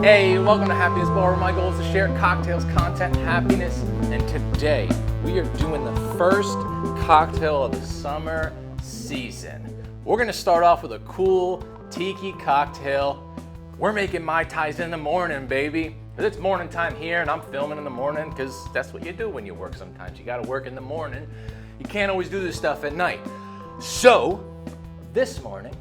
Hey, welcome to Happiness Bar, where my goal is to share cocktails, content, happiness, and today we are doing the first cocktail of the summer season. We're gonna start off with a cool tiki cocktail. We're making Mai Tais in the morning, baby. Because it's morning time here and I'm filming in the morning because that's what you do when you work sometimes. You gotta work in the morning. You can't always do this stuff at night. So, this morning,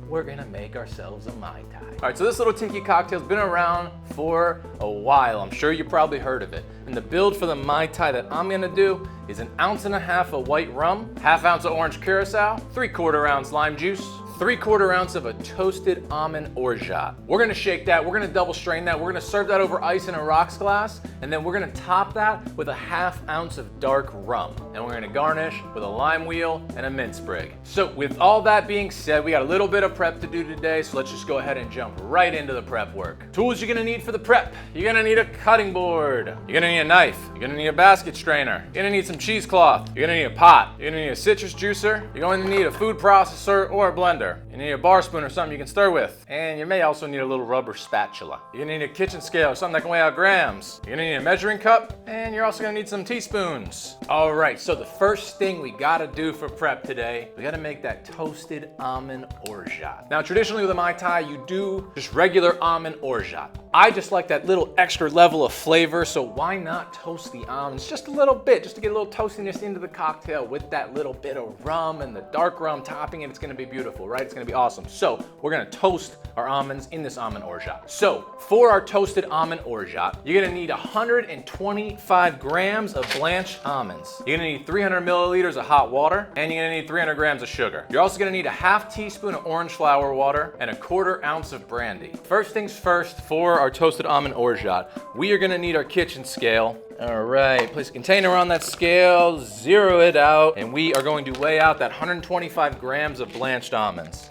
we're gonna make ourselves a Mai Tai. All right, so this little tiki cocktail's been around for a while. I'm sure you probably heard of it. And the build for the Mai Tai that I'm gonna do is 1.5 ounces of white rum, 1/2 ounce of orange curacao, 3/4 ounce lime juice, 3/4 ounce of a toasted almond orgeat. We're gonna shake that, we're gonna double strain that, we're gonna serve that over ice in a rocks glass, and then we're gonna top that with 1/2 ounce of dark rum. And we're gonna garnish with a lime wheel and a mint sprig. So with all that being said, we got a little bit of prep to do today, so let's just go ahead and jump right into the prep work. Tools you're gonna need for the prep. You're gonna need a cutting board. You're gonna need a knife. You're gonna need a basket strainer. You're gonna need some cheesecloth. You're gonna need a pot. You're gonna need a citrus juicer. You're going to need a food processor or a blender. You need a bar spoon or something you can stir with. And you may also need a little rubber spatula. You're gonna need a kitchen scale or something that can weigh out grams. You're gonna need a measuring cup, and you're also gonna need some teaspoons. All right, so the first thing we gotta do for prep today, we gotta make that toasted almond orgeat. Now, traditionally with a Mai Tai, you do just regular almond orgeat. I just like that little extra level of flavor, so why not toast the almonds just a little bit, just to get a little toastiness into the cocktail with that little bit of rum and the dark rum topping it. It's gonna be beautiful, right? It's gonna be awesome. So we're gonna toast our almonds in this almond orgeat. So for our toasted almond orgeat, you're gonna need 125 grams of blanched almonds. You're gonna need 300 milliliters of hot water, and you're gonna need 300 grams of sugar. You're also gonna need a 1/2 teaspoon of orange flower water and 1/4 ounce of brandy. First things first, for our toasted almond orgeat, we are gonna need our kitchen scale. All right, place a container on that scale, zero it out, and we are going to weigh out that 125 grams of blanched almonds.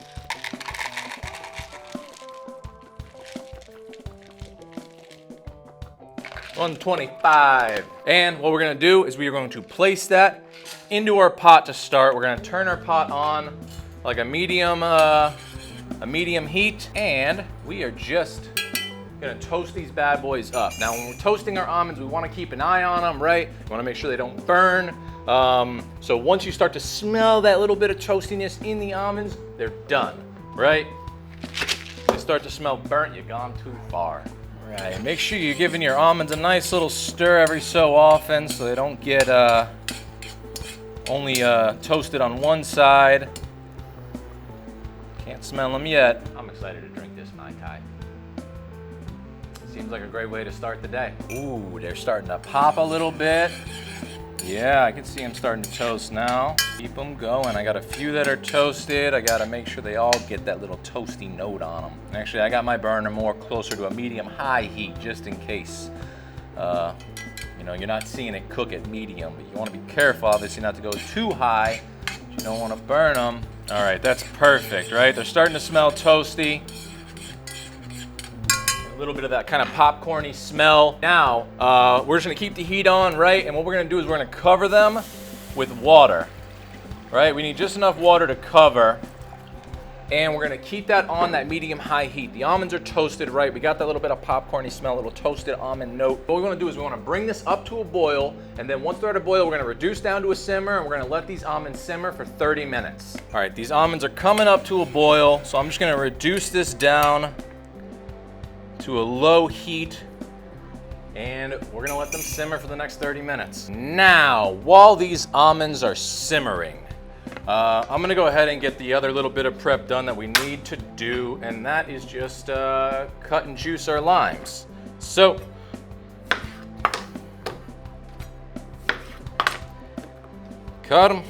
$125. And what we're gonna do is we are going to place that into our pot to start. We're gonna turn our pot on like a medium heat, and we are just gonna toast these bad boys up. Now, when we're toasting our almonds, we wanna keep an eye on them, right? We wanna make sure they don't burn. So once you start to smell that little bit of toastiness in the almonds, they're done, right? If they start to smell burnt, you've gone too far. Right, make sure you're giving your almonds a nice little stir every so often so they don't get only toasted on one side. Can't smell them yet. I'm excited to drink this Mai Tai. Seems like a great way to start the day. Ooh, they're starting to pop a little bit. Yeah, I can see them starting to toast now. Keep them going. I got a few that are toasted. I gotta make sure they all get that little toasty note on them. And actually, I got my burner more closer to a medium-high heat just in case. You know, you're not seeing it cook at medium, but you wanna be careful, obviously, not to go too high. You don't wanna burn them. All right, that's perfect, right? They're starting to smell toasty. A little bit of that kind of popcorny smell. Now, we're just gonna keep the heat on, right? And what we're gonna do is we're gonna cover them with water, right? We need just enough water to cover, and we're gonna keep that on that medium-high heat. The almonds are toasted, right? We got that little bit of popcorny smell, a little toasted almond note. What we wanna do is we wanna bring this up to a boil, and then once they're at a boil, we're gonna reduce down to a simmer, and we're gonna let these almonds simmer for 30 minutes. All right, these almonds are coming up to a boil, so I'm just gonna reduce this down to a low heat, and we're gonna let them simmer for the next 30 minutes. Now, while these almonds are simmering, I'm gonna go ahead and get the other little bit of prep done that we need to do, and that is just cut and juice our limes. So, cut them,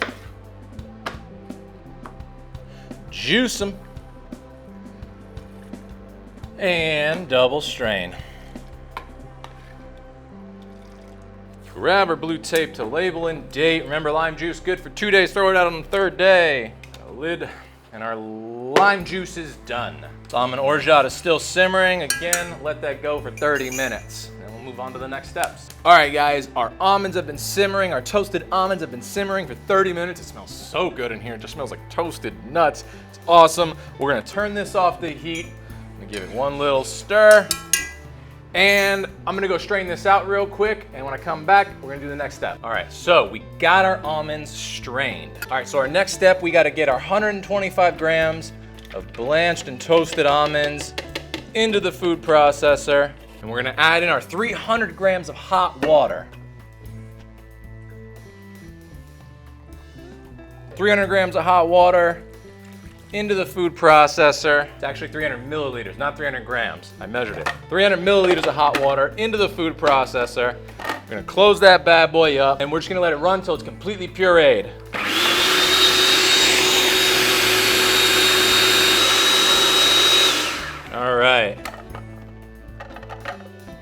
juice them, and double strain. Grab our blue tape to label and date. Remember, lime juice good for 2 days. Throw it out on the 3rd day. A lid, and our lime juice is done. Almond orgeat is still simmering. Again, let that go for 30 minutes. And we'll move on to the next steps. All right, guys, our almonds have been simmering. Our toasted almonds have been simmering for 30 minutes. It smells so good in here. It just smells like toasted nuts. It's awesome. We're gonna turn this off the heat. I'm gonna give it one little stir. And I'm gonna go strain this out real quick, and when I come back, we're gonna do the next step. All right, so we got our almonds strained. All right, so our next step, we gotta get our 125 grams of blanched and toasted almonds into the food processor, and we're gonna add in our 300 grams of hot water. 300 grams of hot water into the food processor. It's actually 300 milliliters, not 300 grams. I measured it. 300 milliliters of hot water into the food processor. We're gonna close that bad boy up, and we're just gonna let it run until it's completely pureed. All right.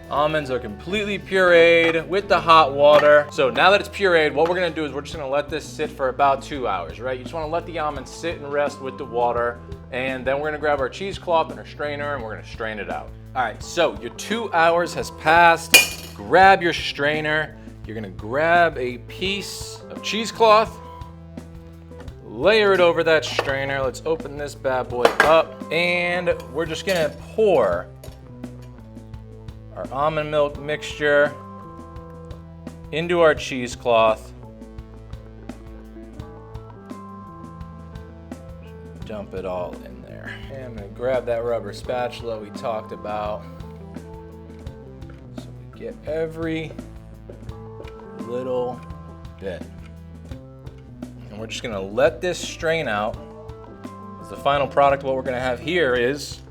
Almonds are completely pureed with the hot water. So now that it's pureed, what we're gonna do is we're just gonna let this sit for about 2 hours, right? You just wanna let the almonds sit and rest with the water, and then we're gonna grab our cheesecloth and our strainer, and we're gonna strain it out. All right, so your 2 hours has passed. Grab your strainer. You're gonna grab a piece of cheesecloth, layer it over that strainer. Let's open this bad boy up, and we're just gonna pour our almond milk mixture into our cheesecloth. Dump it all in there. And I'm gonna grab that rubber spatula we talked about. So we get every little bit. And we're just gonna let this strain out. As the final product, what we're gonna have here is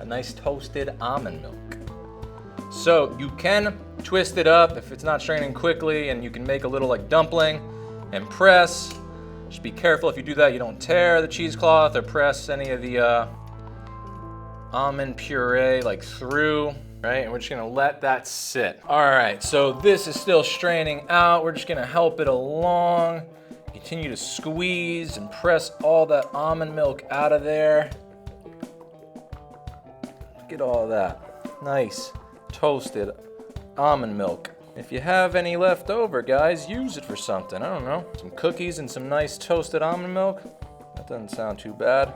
a nice toasted almond milk. So you can twist it up if it's not straining quickly, and you can make a little like dumpling and press. Just be careful if you do that, you don't tear the cheesecloth or press any of the almond puree like through, right? And we're just gonna let that sit. All right, so this is still straining out. We're just gonna help it along. Continue to squeeze and press all that almond milk out of there. Look at all that. Nice toasted almond milk. If you have any left over, guys, use it for something. I don't know. Some cookies and some nice toasted almond milk. That doesn't sound too bad.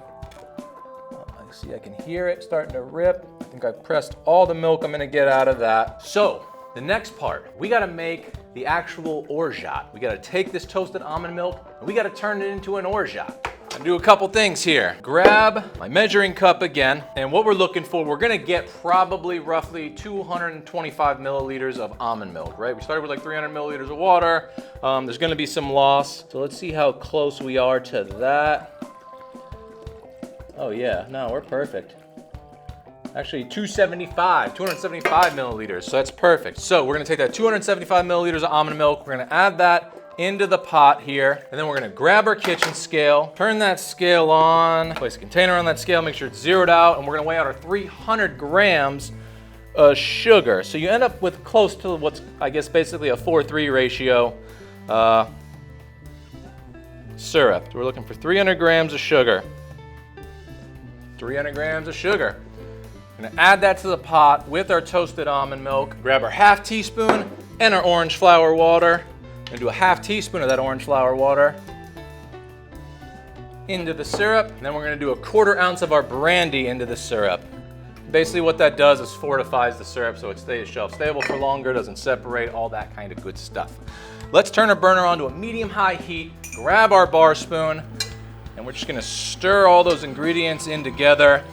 I see I can hear it starting to rip. I think I've pressed all the milk I'm gonna get out of that. So the next part, we gotta make the actual orgeat. We gotta take this toasted almond milk and we gotta turn it into an orgeat. I'm gonna do a couple things here. Grab my measuring cup again, and what we're looking for, we're gonna get probably roughly 225 milliliters of almond milk, right? We started with like 300 milliliters of water. There's gonna be some loss. So let's see how close we are to that. Oh yeah, no, we're perfect. Actually 275 milliliters, so that's perfect. So we're gonna take that 275 milliliters of almond milk, we're gonna add that into the pot here, and then we're gonna grab our kitchen scale, turn that scale on, place a container on that scale, make sure it's zeroed out, and we're gonna weigh out our 300 grams of sugar. So you end up with close to what's, I guess, basically a 4:3 ratio syrup. So we're looking for 300 grams of sugar. 300 grams of sugar. We're gonna add that to the pot with our toasted almond milk, grab our half teaspoon and our orange flower water. I'm gonna do a half teaspoon of that orange flower water into the syrup, and then we're gonna do a 1/4 ounce of our brandy into the syrup. Basically what that does is fortifies the syrup so it stays shelf stable for longer, doesn't separate, all that kind of good stuff. Let's turn our burner on to a medium-high heat, grab our bar spoon, and we're just gonna stir all those ingredients in together.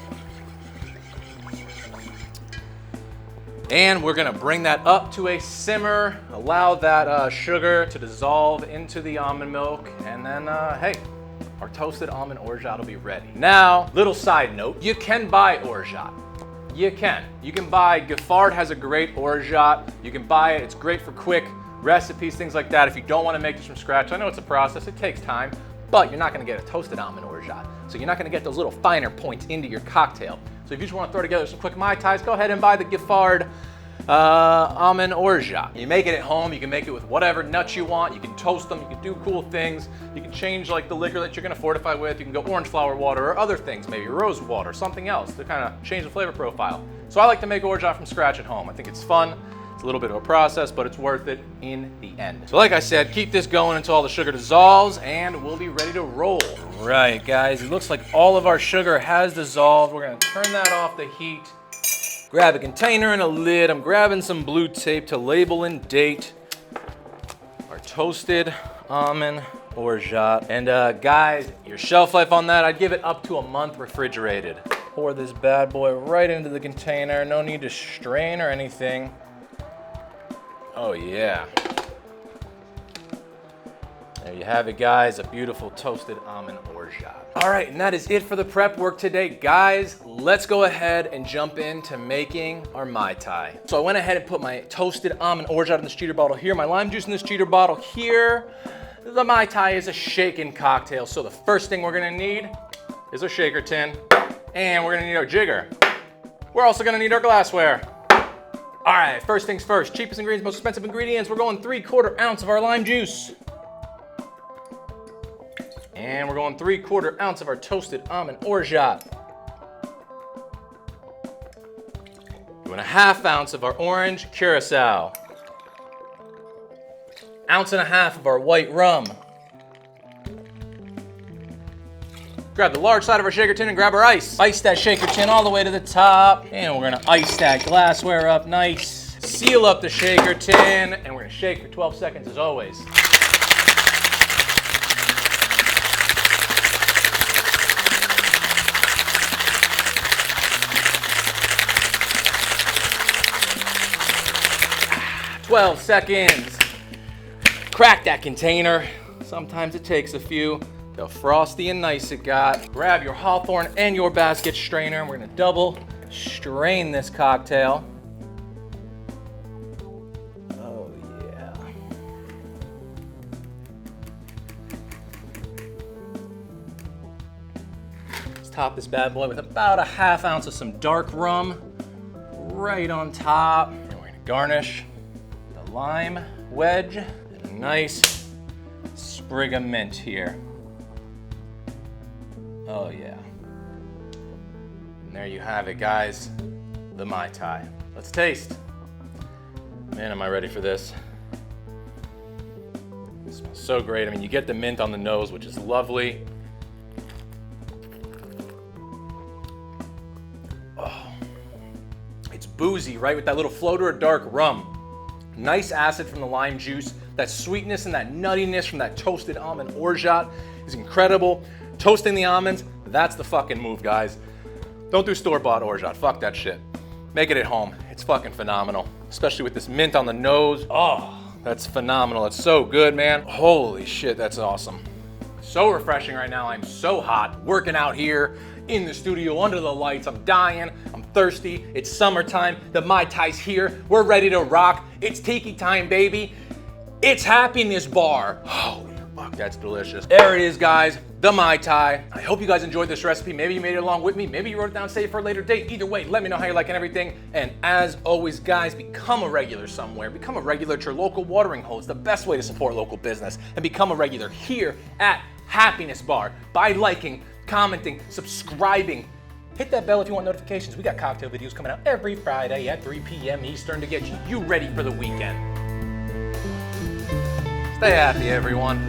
And we're gonna bring that up to a simmer, allow that sugar to dissolve into the almond milk, and then, hey, our toasted almond orgeat will be ready. Now, little side note, you can buy orgeat. You can. You can buy, Giffard has a great orgeat. You can buy it, it's great for quick recipes, things like that. If you don't wanna make this from scratch, I know it's a process, it takes time, but you're not gonna get a toasted almond orgeat. So you're not gonna get those little finer points into your cocktail. So if you just wanna throw together some quick Mai Tais, go ahead and buy the Giffard Almond Orgeat. You make it at home, you can make it with whatever nuts you want, you can toast them, you can do cool things, you can change like the liquor that you're gonna fortify with, you can go orange flower water or other things, maybe rose water, something else to kind of change the flavor profile. So I like to make orgeat from scratch at home. I think it's fun. It's a little bit of a process, but it's worth it in the end. So like I said, keep this going until all the sugar dissolves and we'll be ready to roll. Right, guys, it looks like all of our sugar has dissolved. We're gonna turn that off the heat Grab a container and a lid. I'm grabbing some blue tape to label and date our toasted almond orgeat. And guys, your shelf life on that, I'd give it up to a month refrigerated. Pour this bad boy right into the container. No need to strain or anything. Oh yeah. There you have it, guys, a beautiful toasted almond orgeat. All right, and that is it for the prep work today. Guys, let's go ahead and jump into making our Mai Tai. So I went ahead and put my toasted almond orgeat in this cheater bottle here, my lime juice in this cheater bottle here. The Mai Tai is a shaken cocktail, so the first thing we're gonna need is our shaker tin, and we're gonna need our jigger. We're also gonna need our glassware. All right, first things first, cheapest ingredients, most expensive ingredients, we're going 3/4 ounce of our lime juice. And we're going 3/4 ounce of our toasted almond orgeat. Doing 1/2 ounce of our Orange Curacao. 1.5 ounces of our White Rum. Grab the large side of our shaker tin and grab our ice. Ice that shaker tin all the way to the top. And we're gonna ice that glassware up nice. Seal up the shaker tin, and we're gonna shake for 12 seconds as always. "12 seconds. Crack that container. Sometimes it takes a few. Look how frosty and nice it got. Grab your Hawthorne and your basket strainer, and we're gonna double strain this cocktail. Oh yeah. Let's top this bad boy with about 1/2 ounce of some Dark Rum right on top. And we're gonna garnish the lime wedge and a nice sprig of mint here. Oh yeah. And there you have it, guys. The Mai Tai. Let's taste. Man, am I ready for this. It smells so great. I mean, you get the mint on the nose, which is lovely. Oh. It's boozy, right? With that little floater of Dark Rum. Nice acid from the lime juice. That sweetness and that nuttiness from that toasted almond orgeat is incredible. Toasting the almonds, that's the fucking move, guys. Don't do store-bought orgeat, fuck that shit. Make it at home, it's fucking phenomenal. Especially with this mint on the nose. Oh, that's phenomenal, it's so good, man. Holy shit, that's awesome. So refreshing right now, I'm so hot. Working out here in the studio under the lights, I'm dying, I'm thirsty, it's summertime, the Mai Tai's here, we're ready to rock. It's tiki time, baby. It's happiness bar. Holy fuck, that's delicious. There it is, guys, the Mai Tai. I hope you guys enjoyed this recipe. Maybe you made it along with me. Maybe you wrote it down, saved it for a later date. Either way, let me know how you're liking everything. And as always, guys, become a regular somewhere. Become a regular at your local watering hole. It's the best way to support local business. And become a regular here at Happiness Bar by liking, commenting, subscribing. Hit that bell if you want notifications. We got cocktail videos coming out every Friday at 3 p.m. Eastern to get you ready for the weekend. Stay happy, everyone.